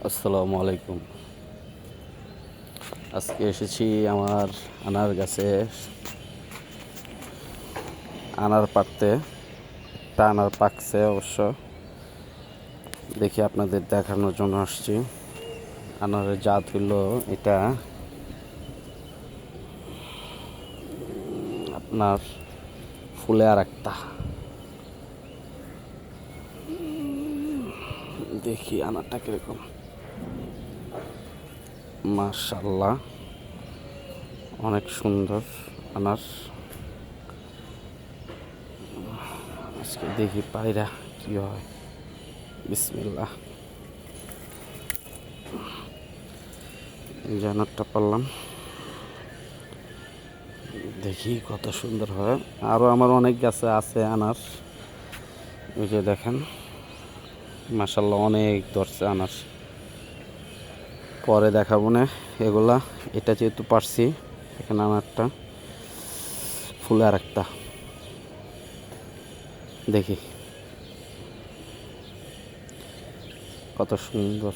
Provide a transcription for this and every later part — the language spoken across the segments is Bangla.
আসসালামু আলাইকুম। আজকে এসেছি আমার আনার গাছে আনার পাড়তে। একটা আনার পাকছে অবশ্য, দেখি আপনাদের দেখানোর জন্য আসছি। আনারের জাত হইল এটা আপনার ফুলে আর একটা। দেখি আনারটা কিরকম। মাশাআল্লাহ, অনেক সুন্দর আনার। আজকে দেখি পায়রা কি হয়। বিসমিল্লাহ। এই যে আনারটা পারলাম, দেখি কত সুন্দর হয়। আরও আমার অনেক গাছে আছে আনার, ওই যে দেখেন মাশাআল্লাহ অনেক ধরছে আনার। পরে দেখাবো না এগুলা। এটা যেহেতু পারছি, এখানে আনারটা ফুলে আর একটা। দেখি কত সুন্দর,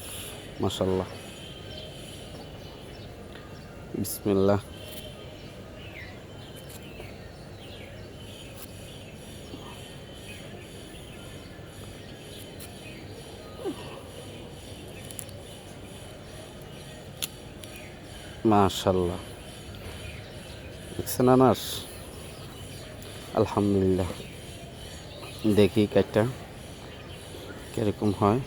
মাশাআল্লাহ। বিসমিল্লাহ। মাশাআল্লাহ, দেখছেন আনার? আলহামদুলিল্লাহ। দেখি কাইটা কিরকম হয়।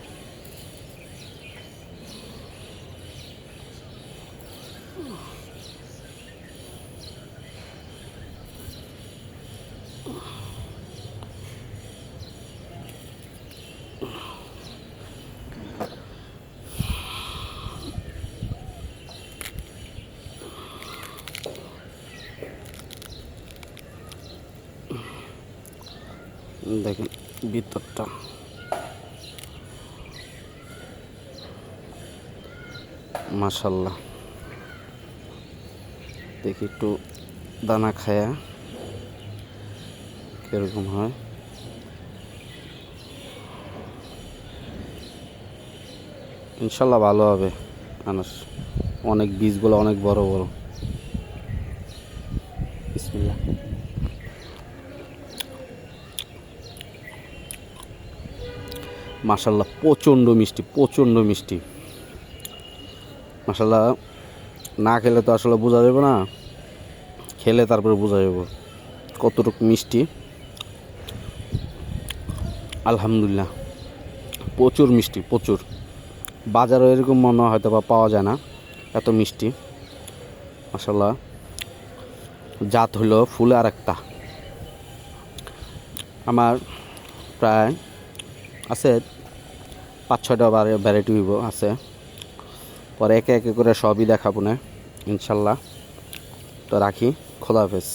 দেখেন ভিতরটা, মাশাআল্লাহ। দেখি একটু দানা খায়া কিরকম হয়। ইনশাল্লাহ ভালো হবে আনার। অনেক বীজগুলো অনেক বড় বড়। বিসমিল্লাহ। মাশাআল্লাহ, প্রচণ্ড মিষ্টি, প্রচণ্ড মিষ্টি। মাশাআল্লাহ, না খেলে তো আসলে বোঝা যাবে না, খেলে তারপরে বোঝা যাবে কতটুকু মিষ্টি। আলহামদুলিল্লাহ, প্রচুর মিষ্টি, প্রচুর। বাজারে এরকম মনে হয়তো বা পাওয়া যায় না, এত মিষ্টি। মাশাআল্লাহ, জাত হলো ফুলে আর একটা। আমার প্রায় আছে 5-6টা ভ্যারাইটি হইব আছে। পরে একে একে করে সবই দেখাবো না ইনশাল্লাহ। তো রাখি, খোদা হাফেজ।